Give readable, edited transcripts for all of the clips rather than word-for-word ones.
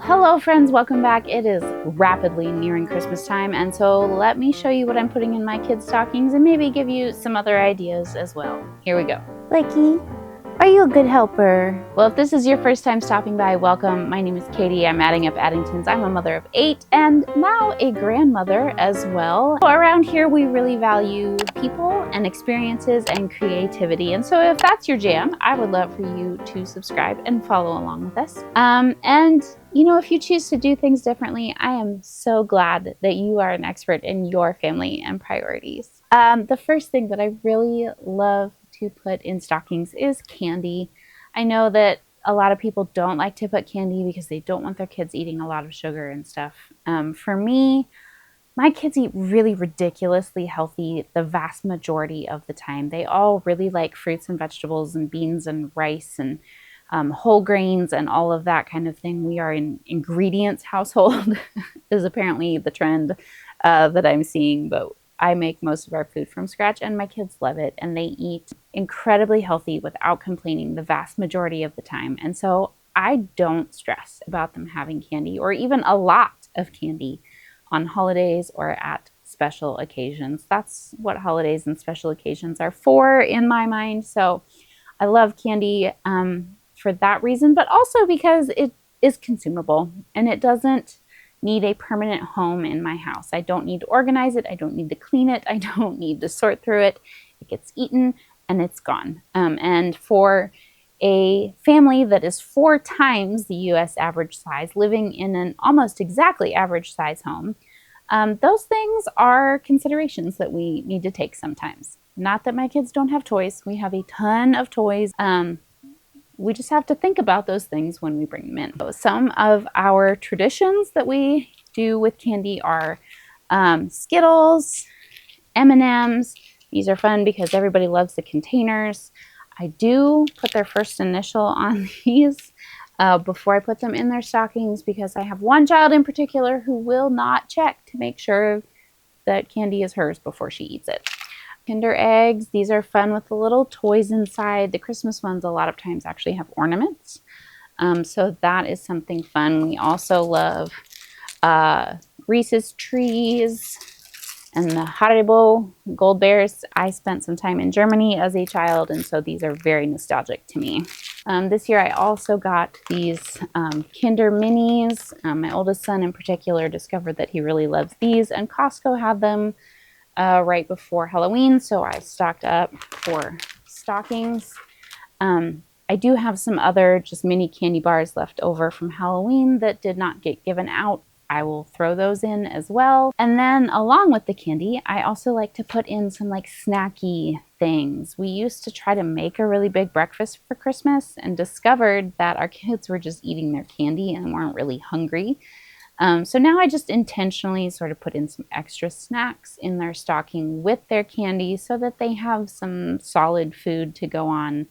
Hello friends, welcome back. It is rapidly nearing Christmas time, and so let me show you what I'm putting in my kids' stockings and maybe give you some other ideas as well. Here we go. Blakey, are you a good helper? Well, if this is your first time stopping by, welcome. My name is Katie. I'm adding up Addingtons. I'm a mother of 8 and now a grandmother as well. Around here, we really value people and experiences and creativity. And so if that's your jam, I would love for you to subscribe and follow along with us. And you know, if you choose to do things differently, I am so glad that you are an expert in your family and priorities. The first thing that I really love to put in stockings is candy. I know that a lot of people don't like to put candy because they don't want their kids eating a lot of sugar and stuff. For me, my kids eat really ridiculously healthy the vast majority of the time. They all really like fruits and vegetables and beans and rice and whole grains and all of that kind of thing. We are an ingredients household is apparently the trend that I'm seeing, but I make most of our food from scratch and my kids love it and they eat incredibly healthy without complaining the vast majority of the time. And so I don't stress about them having candy or even a lot of candy on holidays or at special occasions. That's what holidays and special occasions are for in my mind. So I love candy for that reason, but also because it is consumable and it doesn't need a permanent home in my house. I don't need to organize it. I don't need to clean it. I don't need to sort through it. It gets eaten and it's gone. And for a family that is 4 times the US average size, living in an almost exactly average size home, those things are considerations that we need to take sometimes. Not that my kids don't have toys. We have a ton of toys. We just have to think about those things when we bring them in. So some of our traditions that we do with candy are Skittles, M&Ms. These are fun because everybody loves the containers. I do put their first initial on these before I put them in their stockings because I have one child in particular who will not check to make sure that candy is hers before she eats it. Kinder eggs, these are fun with the little toys inside. The Christmas ones a lot of times actually have ornaments. So that is something fun. We also love Reese's trees and the Haribo gold bears. I spent some time in Germany as a child, and so these are very nostalgic to me. This year I also got these Kinder Minis. My oldest son in particular discovered that he really loves these, and Costco had them right before Halloween, so I stocked up for stockings. I do have some other just mini candy bars left over from Halloween that did not get given out. I will throw those in as well. And then along with the candy, I also like to put in some like snacky things. We used to try to make a really big breakfast for Christmas and discovered that our kids were just eating their candy and weren't really hungry. So now I just intentionally sort of put in some extra snacks in their stocking with their candy so that they have some solid food to go on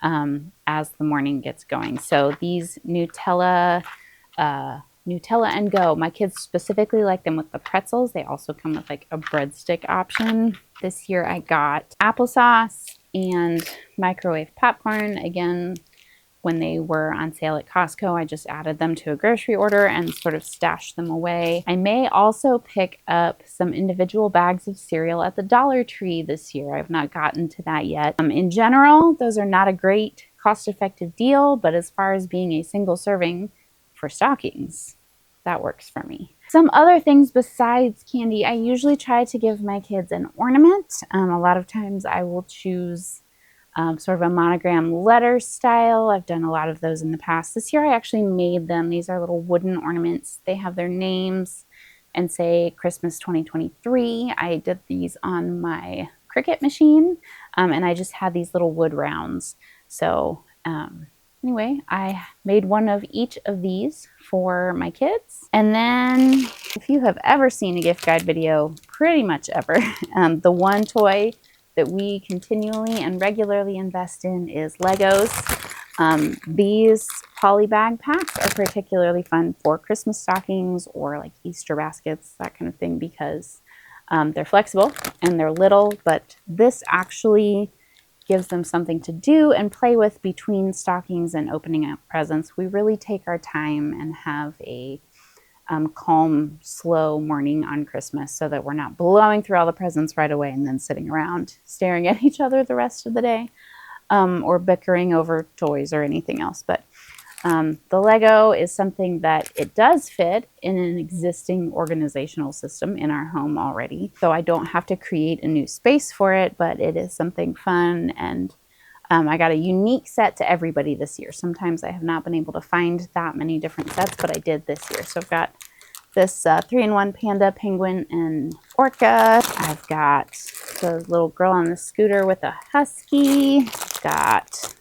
as the morning gets going. So these Nutella and Go, my kids specifically like them with the pretzels. They also come with like a breadstick option. This year I got applesauce and microwave popcorn. Again, when they were on sale at Costco, I just added them to a grocery order and sort of stashed them away. I may also pick up some individual bags of cereal at the Dollar Tree this year. I've not gotten to that yet. In general, those are not a great cost-effective deal, but as far as being a single serving for stockings, that works for me. Some other things besides candy, I usually try to give my kids an ornament. A lot of times I will choose sort of a monogram letter style. I've done a lot of those in the past. This year I actually made them. These are little wooden ornaments. They have their names and say Christmas 2023. I did these on my Cricut machine and I just had these little wood rounds. So anyway, I made one of each of these for my kids. And then if you have ever seen a gift guide video, pretty much ever, the one toy that we continually and regularly invest in is Legos. These Polybag packs are particularly fun for Christmas stockings or like Easter baskets, that kind of thing, because they're flexible and they're little, but this actually gives them something to do and play with between stockings and opening up presents. We really take our time and have a calm, slow morning on Christmas so that we're not blowing through all the presents right away and then sitting around staring at each other the rest of the day, or bickering over toys or anything else. But the Lego is something that it does fit in an existing organizational system in our home already. So I don't have to create a new space for it, but it is something fun. And I got a unique set to everybody this year. Sometimes I have not been able to find that many different sets, but I did this year. So I've got this 3-in-1 panda, penguin, and orca. I've got the little girl on the scooter with a husky. I've got,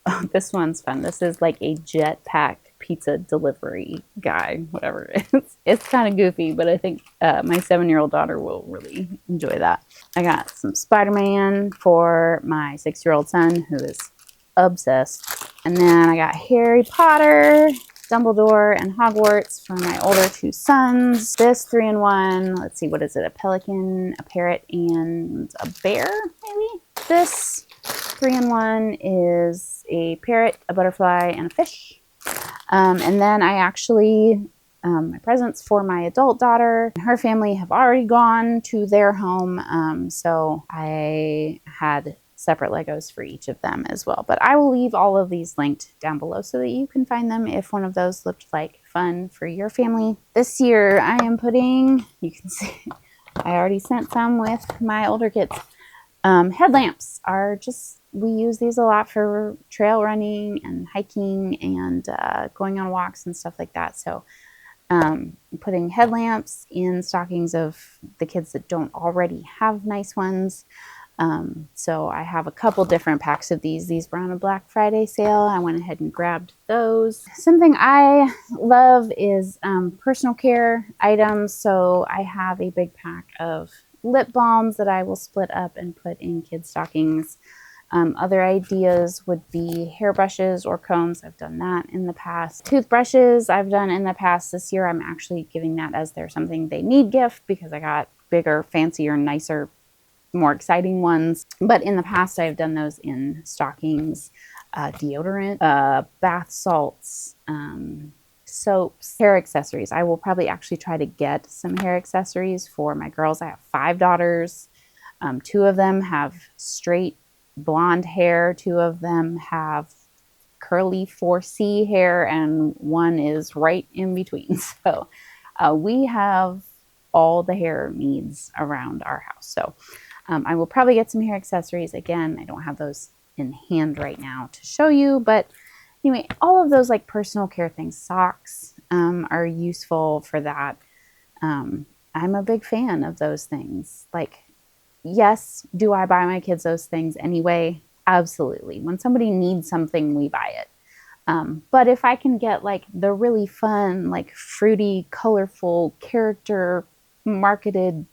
oh, this one's fun. This is like a jetpack pizza delivery guy, whatever it is. It's kind of goofy, but I think my 7-year-old daughter will really enjoy that. I got some Spider-Man for my 6-year-old son, who is obsessed. And then I got Harry Potter, Dumbledore, and Hogwarts for my older 2 sons. This 3-in-1, let's see, what is it? A pelican, a parrot, and a bear, maybe? This 3-in-1 is a parrot, a butterfly, and a fish. And then I actually, my presents for my adult daughter and her family have already gone to their home. So I had separate Legos for each of them as well. But I will leave all of these linked down below so that you can find them if one of those looked like fun for your family. This year I am putting, you can see, I already sent some with my older kids. Headlamps are just, we use these a lot for trail running and hiking and going on walks and stuff like that. So putting headlamps in stockings of the kids that don't already have nice ones. So I have a couple different packs of these. These were on a Black Friday sale. I went ahead and grabbed those. Something I love is personal care items. So I have a big pack of lip balms that I will split up and put in kids' stockings. Other ideas would be hairbrushes or combs. I've done that in the past. Toothbrushes I've done in the past. This year I'm actually giving that as their something they need gift because I got bigger, fancier, nicer, more exciting ones. But in the past I've done those in stockings, deodorant, bath salts, soaps, hair accessories. I will probably actually try to get some hair accessories for my girls. I have 5 daughters. 2 of them have straight blonde hair. 2 of them have curly 4C hair, and 1 is right in between. So we have all the hair needs around our house. So I will probably get some hair accessories. Again, I don't have those in hand right now to show you, but anyway, all of those like personal care things, socks are useful for that. I'm a big fan of those things. Like, yes, do I buy my kids those things anyway? Absolutely. When somebody needs something, we buy it. But if I can get like the really fun, like fruity, colorful, character marketed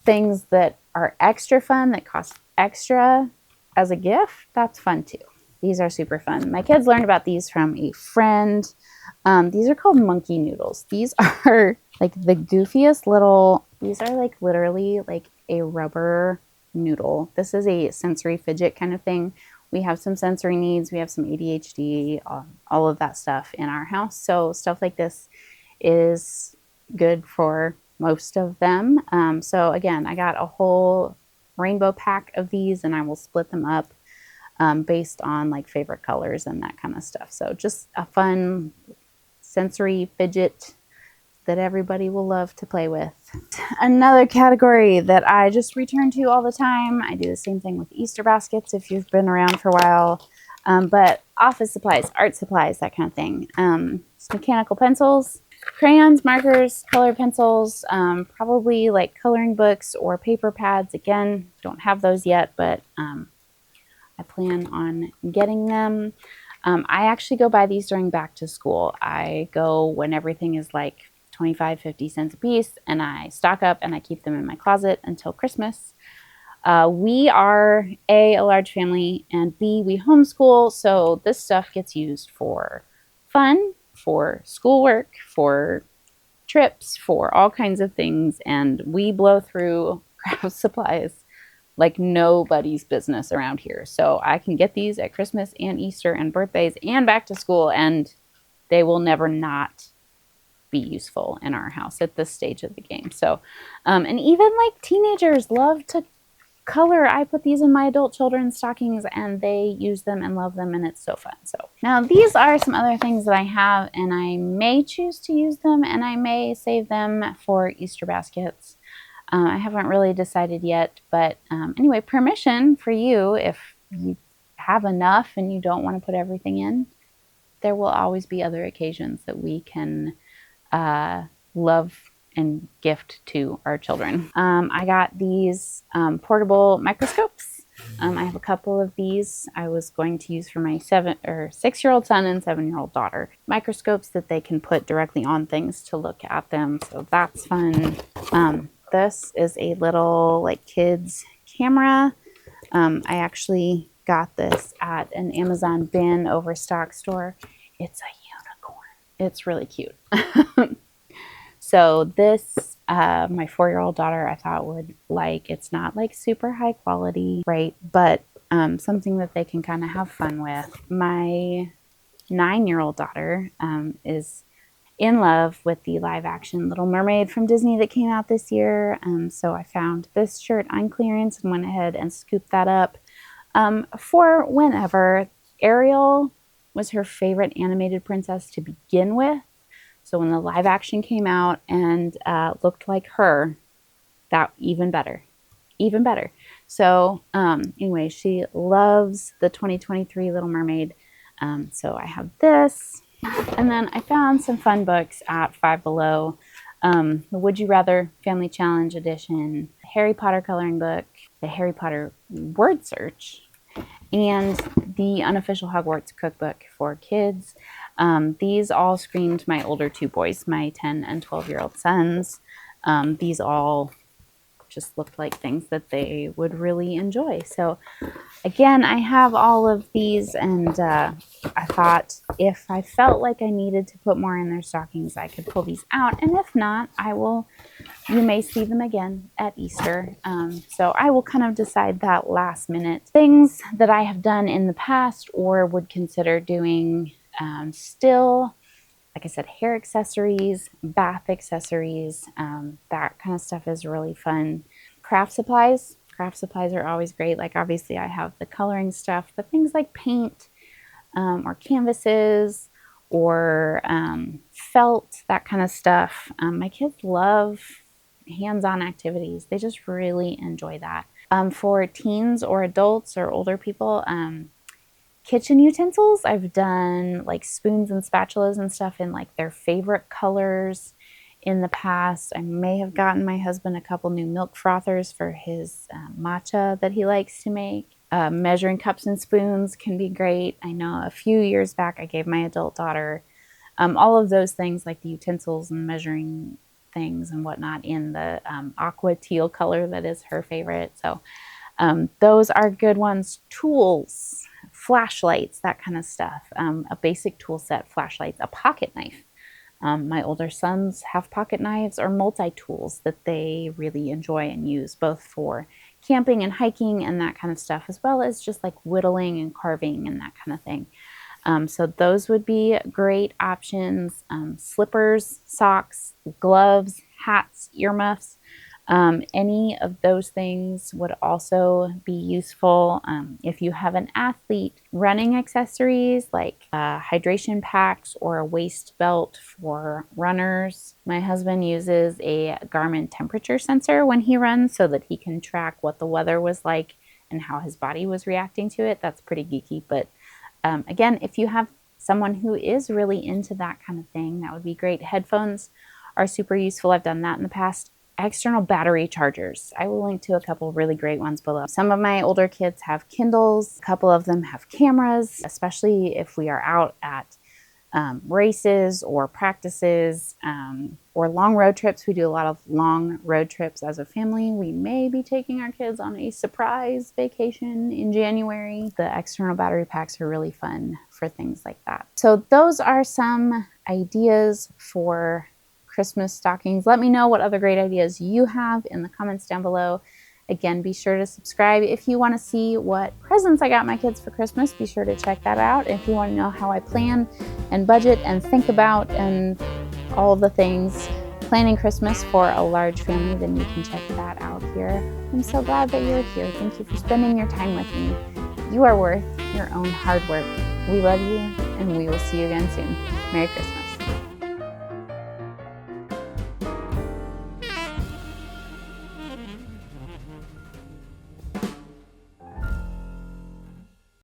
things that are extra fun, that cost extra as a gift, that's fun too. These are super fun. My kids learned about these from a friend. These are called monkey noodles. These are like the goofiest little, these are like literally like a rubber noodle. This is a sensory fidget kind of thing. We have some sensory needs. We have some ADHD, all of that stuff in our house. So stuff like this is good for most of them. So again, I got a whole rainbow pack of these and I will split them up based on like favorite colors and that kind of stuff. So just a fun sensory fidget that everybody will love to play with. Another category that I just return to all the time, I do the same thing with Easter baskets if you've been around for a while, but office supplies, art supplies, that kind of thing. Mechanical pencils, crayons, markers, color pencils, probably like coloring books or paper pads. Again, don't have those yet, but I plan on getting them. I actually go buy these during back to school. I go when everything is like 25, 50 cents a piece, and I stock up and I keep them in my closet until Christmas. We are A, large family, and B, we homeschool, so this stuff gets used for fun, for schoolwork, for trips, for all kinds of things, and we blow through craft supplies like nobody's business around here. So I can get these at Christmas and Easter and birthdays and back to school, and they will never not be useful in our house at this stage of the game. So, and even like teenagers love to color. I put these in my adult children's stockings and they use them and love them, and it's so fun. So now these are some other things that I have, and I may choose to use them and I may save them for Easter baskets. I haven't really decided yet, but anyway, permission for you if you have enough and you don't want to put everything in. There will always be other occasions that we can love and gift to our children. I got these portable microscopes. I have a couple of these I was going to use for my 6-year-old son and 7-year-old daughter. Microscopes that they can put directly on things to look at them, so that's fun. This is a little like kids camera. I actually got this at an Amazon bin overstock store. It's a unicorn. It's really cute. So this, my 4-year-old daughter, I thought would like. It's not like super high quality, right? But something that they can kind of have fun with. My 9-year-old daughter is in love with the live action Little Mermaid from Disney that came out this year. So I found this shirt on clearance and went ahead and scooped that up for whenever. Ariel was her favorite animated princess to begin with. So when the live action came out and looked like her, that even better. So anyway, she loves the 2023 Little Mermaid. So I have this. And then I found some fun books at Five Below. The Would You Rather Family Challenge Edition, the Harry Potter coloring book, the Harry Potter word search, and the unofficial Hogwarts cookbook for kids. These all screamed my older 2 boys, my 10 and 12-year-old sons. These all just looked like things that they would really enjoy. So again, I have all of these, and I thought if I felt like I needed to put more in their stockings, I could pull these out. And if not, you may see them again at Easter. So I will kind of decide that last minute. Things that I have done in the past or would consider doing still, like I said, hair accessories, bath accessories, that kind of stuff is really fun. Craft supplies. Craft supplies are always great. Like obviously I have the coloring stuff, but things like paint or canvases or felt, that kind of stuff. My kids love hands-on activities. They just really enjoy that. For teens or adults or older people, kitchen utensils, I've done like spoons and spatulas and stuff in like their favorite colors in the past. I may have gotten my husband a couple new milk frothers for his matcha that he likes to make. Measuring cups and spoons can be great. I know a few years back I gave my adult daughter all of those things, like the utensils and measuring things and whatnot, in the aqua teal color that is her favorite. So those are good ones. Tools, flashlights, that kind of stuff. A basic tool set, flashlights, a pocket knife. My older sons have pocket knives or multi-tools that they really enjoy and use, both for camping and hiking and that kind of stuff, as well as just like whittling and carving and that kind of thing. So those would be great options. Slippers, socks, gloves, hats, earmuffs. Any of those things would also be useful. If you have an athlete, running accessories like hydration packs or a waist belt for runners. My husband uses a Garmin temperature sensor when he runs so that he can track what the weather was like and how his body was reacting to it. That's pretty geeky, but again, if you have someone who is really into that kind of thing, that would be great. Headphones are super useful. I've done that in the past. External battery chargers. I will link to a couple really great ones below. Some of my older kids have Kindles. A couple of them have cameras, especially if we are out at races or practices or long road trips. We do a lot of long road trips as a family. We may be taking our kids on a surprise vacation in January. The external battery packs are really fun for things like that. So those are some ideas for Christmas stockings. Let me know what other great ideas you have in the comments down below. Again, be sure to subscribe. If you want to see what presents I got my kids for Christmas, be sure to check that out. If you want to know how I plan and budget and think about and all of the things planning Christmas for a large family, then you can check that out here. I'm so glad that you're here. Thank you for spending your time with me. You are worth your own hard work. We love you, and we will see you again soon. Merry Christmas.